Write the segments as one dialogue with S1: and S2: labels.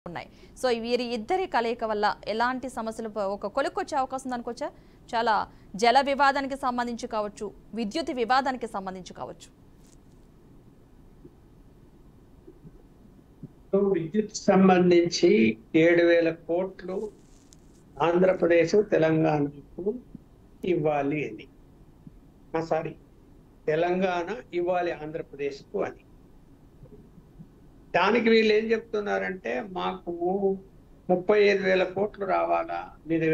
S1: ఉన్నాయి. సో వీరి ఇద్దరి కలయిక వల్ల ఎలాంటి సమస్యలు ఒక కొలుక్కొచ్చే అవకాశం ఉందనుకోవచ్చా? చాలా జల వివాదానికి సంబంధించి కావచ్చు, విద్యుత్ వివాదానికి సంబంధించి కావచ్చు.
S2: విద్యుత్ సంబంధించి 7,000 కోట్లు ఆంధ్రప్రదేశ్ తెలంగాణకు ఇవ్వాలి అని, సారీ తెలంగాణ ఇవ్వాలి ఆంధ్రప్రదేశ్కు అని. దానికి వీళ్ళు ఏం చెప్తున్నారంటే మాకు 35,000 కోట్లు రావాలా, మీరు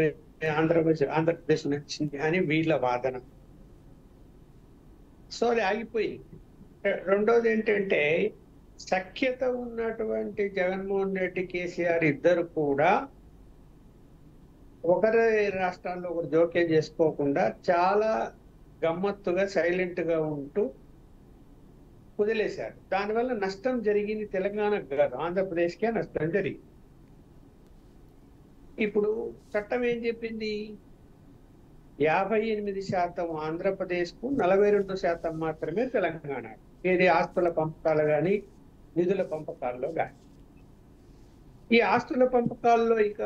S2: ఆంధ్రప్రదేశ్ నచ్చింది అని వీళ్ళ వాదన. సో అది ఆగిపోయింది. రెండోది ఏంటంటే సఖ్యత ఉన్నటువంటి జగన్మోహన్ రెడ్డి, కేసీఆర్ ఇద్దరు కూడా ఒకరి రాష్ట్రాల్లో ఒకరు జోక్యం చేసుకోకుండా చాలా గమ్మత్తుగా సైలెంట్ గా ఉంటూ వదిలేశారు. దానివల్ల నష్టం జరిగింది తెలంగాణకు కాదు, ఆంధ్రప్రదేశ్కే నష్టం జరిగింది. ఇప్పుడు చట్టం ఏం చెప్పింది? 58% ఆంధ్రప్రదేశ్కు, 42% మాత్రమే తెలంగాణ. ఏది ఆస్తుల పంపకాలు కానీ నిధుల పంపకాల్లో కానీ. ఈ ఆస్తుల పంపకాల్లో ఇక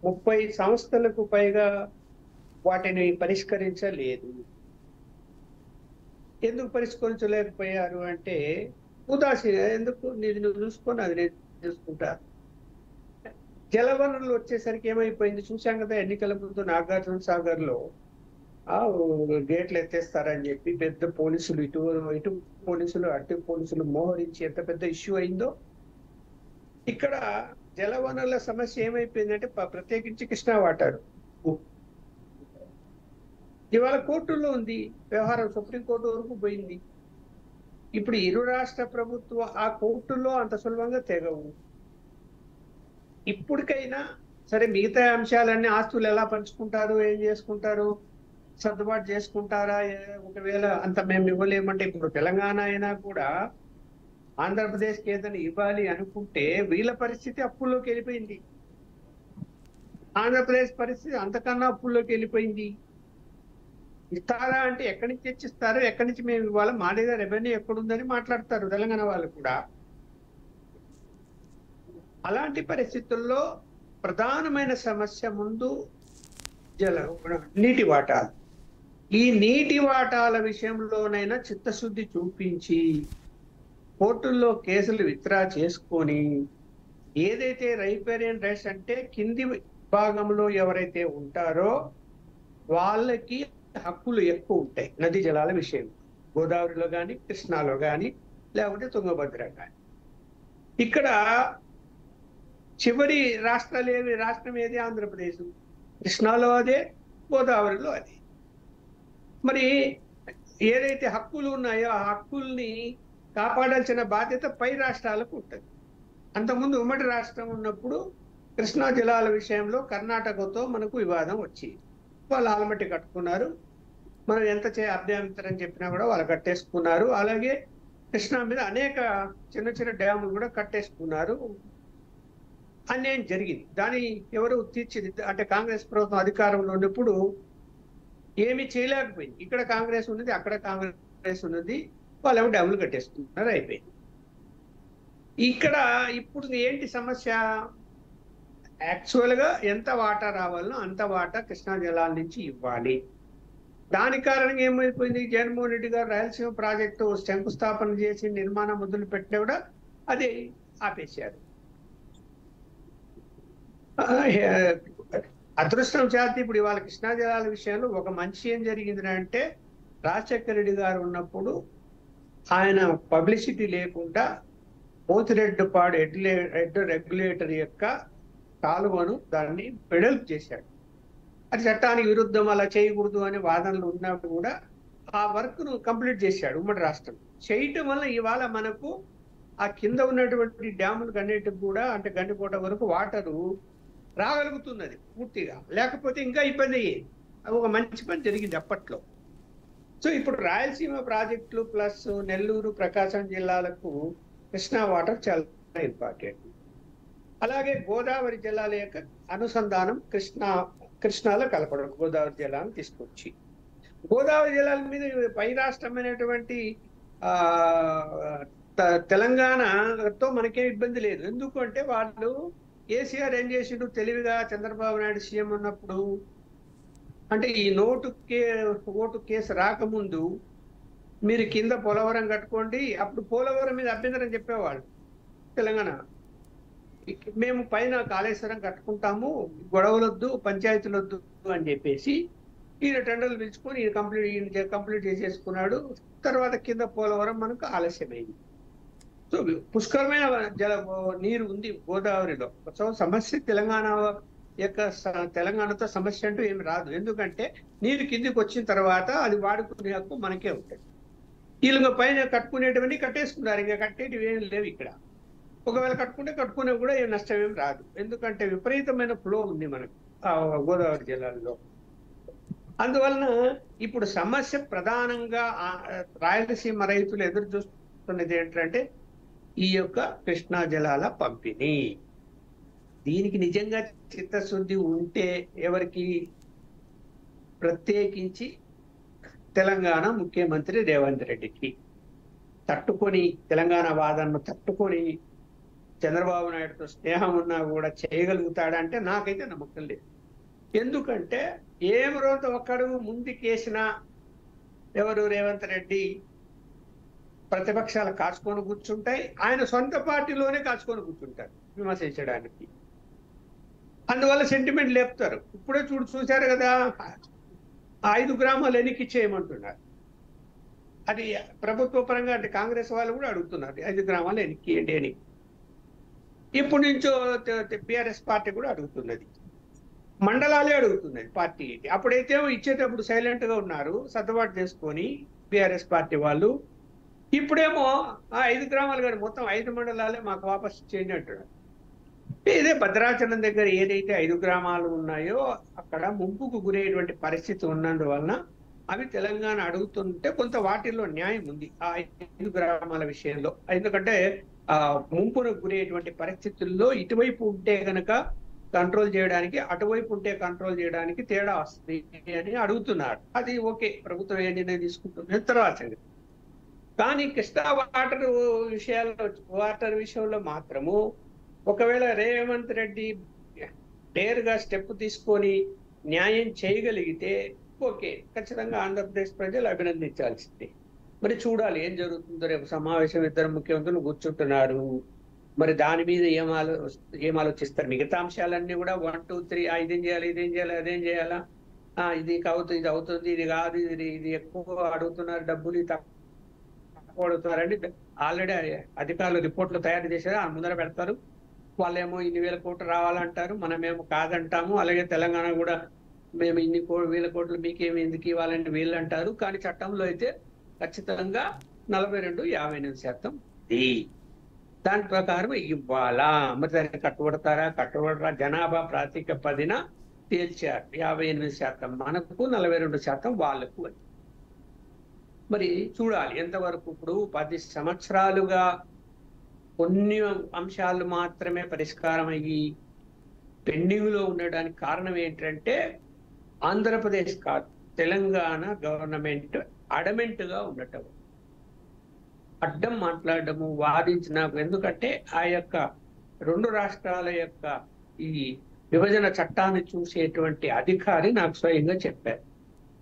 S2: 30 సంస్థలకు పైగా వాటిని పరిష్కరించలేదు. ఎందుకు పరిష్కరించలేకపోయారు అంటే ఉదాసీన, ఎందుకు నిధులు చూసుకొని అది నేను చూసుకుంటా. జలవనరులు వచ్చేసరికి ఏమైపోయింది చూసాం కదా, ఎన్నికల ముందు నాగార్జున సాగర్ లో గేట్లు ఎత్తేస్తారని చెప్పి పెద్ద పోలీసులు ఇటు పోలీసులు అటు పోలీసులు మోహరించి ఎంత పెద్ద ఇష్యూ అయిందో. ఇక్కడ జలవనరుల సమస్య ఏమైపోయిందంటే ప్రత్యేకించి కృష్ణా వాటర్ ఇవాళ కోర్టుల్లో ఉంది వ్యవహారం, సుప్రీంకోర్టు వరకు పోయింది. ఇప్పుడు ఇరు రాష్ట్ర ప్రభుత్వం ఆ కోర్టుల్లో అంత సులభంగా తెగవు. ఇప్పటికైనా సరే మిగతా అంశాలన్నీ ఆస్తులు ఎలా పంచుకుంటారు, ఏం చేసుకుంటారు, సర్దుబాటు చేసుకుంటారా? ఒకవేళ అంత మేము ఇవ్వలేమంటే, ఇప్పుడు తెలంగాణ అయినా కూడా ఆంధ్రప్రదేశ్కి ఏదైనా ఇవ్వాలి అనుకుంటే వీళ్ళ పరిస్థితి అప్పుల్లోకి వెళ్ళిపోయింది. ఆంధ్రప్రదేశ్ పరిస్థితి అంతకన్నా అప్పుల్లోకి వెళ్ళిపోయింది. ఇస్తారా అంటే ఎక్కడి నుంచి తెచ్చిస్తారు, ఎక్కడి నుంచి మేము ఇవ్వాలి, మా దగ్గర రెవెన్యూ ఎక్కడుందని మాట్లాడతారు తెలంగాణ వాళ్ళు కూడా. అలాంటి పరిస్థితుల్లో ప్రధానమైన సమస్య ముందు నీటి వాటాలు. ఈ నీటి వాటాల విషయంలోనైనా చిత్తశుద్ధి చూపించి కోర్టుల్లో కేసులు విత్డ్రా చేసుకొని, ఏదైతే రైపేరియన్ రైట్స్ అంటే కింది భాగంలో ఎవరైతే ఉంటారో వాళ్ళకి హక్కులు ఎక్కువ ఉంటాయి నదీ జలాల విషయం, గోదావరిలో కానీ కృష్ణాలో కానీ లేకుంటే తుంగభద్ర కానీ. ఇక్కడ చివరి రాష్ట్రం ఏది? ఆంధ్రప్రదేశ్. కృష్ణాలో అదే, గోదావరిలో అదే. మరి ఏదైతే హక్కులు ఉన్నాయో ఆ హక్కుల్ని కాపాడాల్సిన బాధ్యత పై రాష్ట్రాలకు ఉంటుంది. అంతకుముందు ఉమ్మడి రాష్ట్రం ఉన్నప్పుడు కృష్ణా జలాల విషయంలో కర్ణాటకతో మనకు వివాదం వచ్చింది. వాళ్ళు ఆలమట్టి కట్టుకున్నారు, మనం ఎంత అభ్యంతరం చెప్పినా కూడా వాళ్ళు కట్టేసుకున్నారు. అలాగే కృష్ణా మీద అనేక చిన్న చిన్న డ్యాములు కూడా కట్టేసుకున్నారు. అన్యాయం జరిగింది. దాని ఎవరు తీర్చిది అంటే కాంగ్రెస్ ప్రభుత్వం అధికారంలో ఉన్నప్పుడు ఏమీ చేయలేకపోయింది. ఇక్కడ కాంగ్రెస్ ఉన్నది, అక్కడ కాంగ్రెస్ ఉన్నది, వాళ్ళేమో డ్యాములు కట్టేసుకున్నారు, అయిపోయింది. ఇక్కడ ఇప్పుడు ఏంటి సమస్య? యాక్చువల్గా ఎంత వాటా రావాలో అంత వాటా కృష్ణా జలాల నుంచి ఇవ్వాలి. దాని కారణంగా ఏమైపోయింది? జగన్మోహన్ రెడ్డి గారు రాయలసీమ ప్రాజెక్టు శంకుస్థాపన చేసి నిర్మాణం మొదలు పెట్టినా కూడా అది ఆపేశారు. అదృష్టం చేతి ఇప్పుడు ఇవాళ కృష్ణా జలాల విషయంలో ఒక మంచి ఏం జరిగింది అంటే, రాజశేఖర రెడ్డి గారు ఉన్నప్పుడు ఆయన పబ్లిసిటీ లేకుండా పోతిరెడ్డిపాడు హెడ్ రెగ్యులేటర్ యొక్క కాలువను దాన్ని వెడల్పు చేశాడు. అది చట్టానికి విరుద్ధం, అలా చేయకూడదు అనే వాదనలు ఉన్నప్పుడు కూడా ఆ వర్క్ ను కంప్లీట్ చేశాడు ఉమ్మడి రాష్ట్రం. చేయటం వల్ల ఇవాళ మనకు ఆ కింద ఉన్నటువంటి డ్యాములకు అన్నిటికి కూడా అంటే గండికోట వరకు వాటరు రాగలుగుతున్నది పూర్తిగా. లేకపోతే ఇంకా ఇబ్బంది అయ్యేది. అది ఒక మంచి పని జరిగింది అప్పట్లో. సో ఇప్పుడు రాయలసీమ ప్రాజెక్టులు ప్లస్ నెల్లూరు, ప్రకాశం జిల్లాలకు కృష్ణా వాటర్ చాలా ఇంపార్టెంట్. అలాగే గోదావరి జిల్లాల యొక్క అనుసంధానం కృష్ణాలో కలపడం, గోదావరి జిల్లాను తీసుకొచ్చి గోదావరి జిల్లాల మీద పై రాష్ట్రమైనటువంటి తెలంగాణతో మనకేం ఇబ్బంది లేదు. ఎందుకు అంటే వాళ్ళు కేసీఆర్ ఏం చేసిండు తెలివిగా, చంద్రబాబు నాయుడు సీఎం ఉన్నప్పుడు అంటే ఈ ఓటు కేసు రాకముందు మీరు కింద పోలవరం కట్టుకోండి, అప్పుడు పోలవరం మీద అభ్యంతరం చెప్పేవాళ్ళు తెలంగాణ. మేము పైన కాళేశ్వరం కట్టుకుంటాము, గొడవలొద్దు, పంచాయతీలు వద్దు అని చెప్పేసి ఈయన టెండర్లు పిలుచుకొని ఈయన కంప్లీట్ చేసేసుకున్నాడు. తర్వాత కింద పోలవరం మనకు ఆలస్యమైంది. సో పుష్కరమైన నీరు ఉంది గోదావరిలో. సో సమస్య తెలంగాణతో సమస్య అంటూ ఏమి రాదు. ఎందుకంటే నీరు కిందికి వచ్చిన తర్వాత అది వాడుకునే హక్కు మనకే ఉంటుంది. వీళ్ళ పైన కట్టుకునేటివన్నీ కట్టేసుకున్నారు, ఇంకా కట్టేటివి ఏం లేవు ఇక్కడ. ఒకవేళ కట్టుకునే కూడా ఏం నష్టం ఏం రాదు. ఎందుకంటే విపరీతమైన ఫ్లో ఉంది మనకు గోదావరి జిల్లాలో. అందువలన ఇప్పుడు సమస్య ప్రధానంగా రాయలసీమ రైతులు ఎదురు చూస్తున్నది ఏంటంటే ఈ యొక్క కృష్ణా జలాల పంపిణీ. దీనికి నిజంగా చిత్తశుద్ధి ఉంటే ఎవరికి, ప్రత్యేకించి తెలంగాణ ముఖ్యమంత్రి రేవంత్ రెడ్డికి తట్టుకొని, తెలంగాణ వాదనను తట్టుకొని చంద్రబాబు నాయుడుతో స్నేహం ఉన్నా కూడా చేయగలుగుతాడంటే నాకైతే నమ్మకం లేదు. ఎందుకంటే ఏం రోజు ఒక్కడు ముందుకేసిన ఎవరు రేవంత్ రెడ్డి ప్రతిపక్షాలు కాచుకొని కూర్చుంటాయి, ఆయన సొంత పార్టీలోనే కాచుకొని కూర్చుంటారు విమర్శించడానికి. అందువల్ల సెంటిమెంట్ లేపుతారు. ఇప్పుడే చూశారు కదా, 5 గ్రామాలు ఎన్నిక చేయమంటున్నారు. అది ప్రభుత్వ పరంగా అంటే కాంగ్రెస్ వాళ్ళు కూడా అడుగుతున్నారు 5 గ్రామాలు ఎన్నికేయండి అని. ఇప్పటి నుంచో బిఆర్ఎస్ పార్టీ కూడా అడుగుతున్నది, మండలాలే అడుగుతున్నది పార్టీ. అప్పుడైతే ఇచ్చేటప్పుడు సైలెంట్ గా ఉన్నారు, సర్దుబాటు చేసుకొని బిఆర్ఎస్ పార్టీ వాళ్ళు. ఇప్పుడేమో 5 గ్రామాలు కానీ మొత్తం 5 మండలాలే మాకు వాపసు చేయండి అంటున్నారు. ఇదే భద్రాచలం దగ్గర ఏదైతే 5 గ్రామాలు ఉన్నాయో అక్కడ ముంపుకు గురయ్యేటువంటి పరిస్థితి ఉన్నందువలన అవి తెలంగాణ అడుగుతుంటే కొంత వాటిల్లో న్యాయం ఉంది ఆ 5 గ్రామాల విషయంలో. ఎందుకంటే ముంపును గురయ్యేటువంటి పరిస్థితుల్లో ఇటువైపు ఉంటే కనుక కంట్రోల్ చేయడానికి, అటువైపు ఉంటే కంట్రోల్ చేయడానికి తేడా వస్తుంది అని అడుగుతున్నారు. అది ఓకే, ప్రభుత్వం ఏ నిర్ణయం తీసుకుంటుంది తర్వాత. కానీ కృష్ణా వాటర్ విషయంలో మాత్రము ఒకవేళ రేవంత్ రెడ్డి డేర్గా స్టెప్ తీసుకొని న్యాయం చేయగలిగితే ఓకే, ఖచ్చితంగా ఆంధ్రప్రదేశ్ ప్రజలు అభినందించాల్సిందే. మరి చూడాలి ఏం జరుగుతుందో. రేపు సమావేశం, 2 ముఖ్యమంత్రులు కూర్చుంటున్నారు. మరి దాని మీద ఏం ఆలోచిస్తారు? మిగతా అంశాలన్నీ కూడా 1, 2, 3 ఇదేం చేయాలి, అదేం చేయాలా, ఇది అవుతుంది, ఇది అవుతుంది, ఇది కాదు, ఇది ఎక్కువ అడుగుతున్నారు డబ్బులు, తక్కువ అడుగుతున్నారండి. ఆల్రెడీ అధికారులు రిపోర్ట్లు తయారు చేశారు, ఆ ముందర పెడతారు. వాళ్ళేమో ఇన్ని వేల కోట్లు రావాలంటారు, మనమేమో కాదంటాము. అలాగే తెలంగాణ కూడా మేము ఇన్ని వేల కోట్లు మీకేమి ఎందుకు ఇవ్వాలని వీళ్ళు అంటారు. కానీ చట్టంలో అయితే ఖచ్చితంగా 42-58% దాని ప్రకారం ఇవ్వాలా. మరి దాన్ని కట్టుబడరా జనాభా ప్రాతిపదికన తేల్చారు. 58% మనకు, 42% వాళ్ళకు. మరి చూడాలి ఎంతవరకు. ఇప్పుడు 10 సంవత్సరాలుగా కొన్ని అంశాలు మాత్రమే పరిష్కారం అయ్యి పెండింగ్ లో ఉండడానికి కారణం ఏంటంటే ఆంధ్రప్రదేశ్ కాదు, తెలంగాణ గవర్నమెంట్ అడమెంట్ గా ఉండటం, అడ్డం మాట్లాడటము, వాదించిన. ఎందుకంటే ఆ యొక్క 2 రాష్ట్రాల యొక్క ఈ విభజన చట్టాన్ని చూసేటువంటి అధికారి నాకు స్వయంగా చెప్పారు.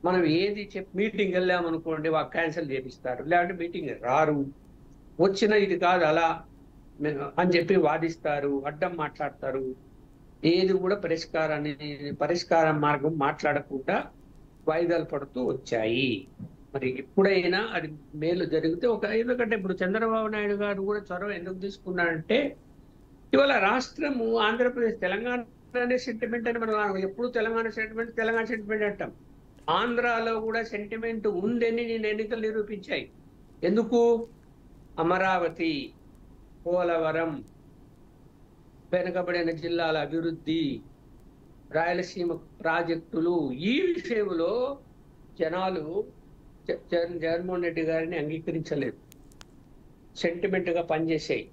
S2: మనం ఏది మీటింగ్ వెళ్ళామనుకోండి, వాళ్ళు క్యాన్సిల్ చేపిస్తారు, లేదంటే మీటింగ్ రారు, వచ్చిన ఇది కాదు అలా అని చెప్పి వాదిస్తారు, అడ్డం మాట్లాడతారు. ఏది కూడా పరిష్కార మార్గం మాట్లాడకుండా వాయిదాలు పడుతూ వచ్చాయి. మరి ఎప్పుడైనా అది మేలు జరిగితే ఎందుకంటే ఇప్పుడు చంద్రబాబు నాయుడు గారు కూడా చొరవ ఎందుకు తీసుకున్నారంటే ఇవాళ రాష్ట్రము ఆంధ్రప్రదేశ్, తెలంగాణ అనే సెంటిమెంట్ అని మనం ఎప్పుడు తెలంగాణ సెంటిమెంట్ అంటాం. ఆంధ్రాలో కూడా సెంటిమెంట్ ఉందని నేను ఎన్నికలు నిరూపించాయి. ఎందుకు? అమరావతి, పోలవరం, వెనుకబడిన జిల్లాల అభివృద్ధి, రాయలసీమ ప్రాజెక్టులు, ఈ విషయంలో జనాలు జగన్మోహన్ రెడ్డి గారిని అంగీకరించలేదు. సెంటిమెంట్ గా పనిచేసాయి,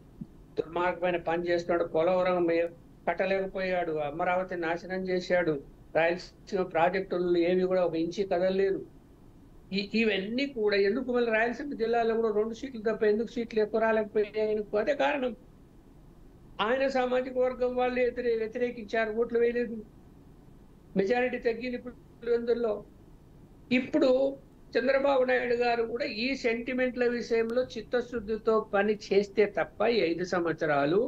S2: దుర్మార్గమైన పని చేస్తున్నాడు. పోలవరం కట్టలేకపోయాడు, అమరావతి నాశనం చేశాడు, రాయలసీమ ప్రాజెక్టులు ఏవి కూడా 1 ఇంచి కదలలేదు. ఇవన్నీ కూడా ఎందుకు మళ్ళీ రాయలసీమ జిల్లాలో కూడా 2 సీట్లు తప్ప ఎందుకు సీట్లు ఎక్కువ రాలేకపోయాయి? అదే కారణం. ఆయన సామాజిక వర్గం వాళ్ళు వ్యతిరేకించారు, ఓట్లు వేయలేదు, మెజారిటీ తగ్గింది ఇప్పుడు అందులో. ఇప్పుడు చంద్రబాబు నాయుడు గారు కూడా ఈ సెంటిమెంట్ల విషయంలో చిత్తశుద్ధితో పని చేస్తే తప్ప ఈ 5 సంవత్సరాలు,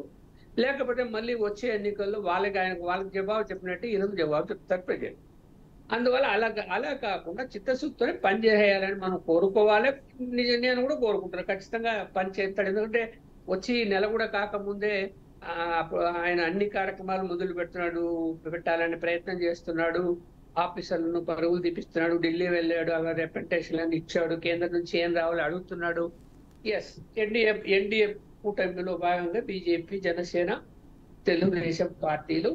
S2: లేకపోతే మళ్ళీ వచ్చే ఎన్నికల్లో వాళ్ళకి జవాబు చెప్పినట్టు ఈరోజు జవాబు చెప్తారు ప్రజలు. అందువల్ల అలా కాకుండా చిత్తశుద్ధితోనే పని చేయాలని మనం కోరుకోవాలి. నేను కూడా కోరుకుంటున్నాను, ఖచ్చితంగా పని చేస్తాడు. ఎందుకంటే వచ్చి నెల కూడా కాకముందే ఆయన అన్ని కార్యక్రమాలు మొదలు పెట్టాలని ప్రయత్నం చేస్తున్నాడు. ఆఫీసర్లను పరుగులు తీపిస్తున్నాడు, ఢిల్లీ వెళ్ళాడు, అలా రిప్రజెంటేషన్లను ఇచ్చాడు, కేంద్రం నుంచి ఏం రావాలో అడుగుతున్నాడు. ఎస్, ఎన్డీఏ కూటమిలో భాగంగా బీజేపీ, జనసేన, తెలుగుదేశం పార్టీలు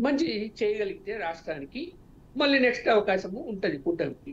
S2: మంచి చేయగలిగితే రాష్ట్రానికి మళ్ళీ నెక్స్ట్ అవకాశము ఉంటుంది కూటమికి.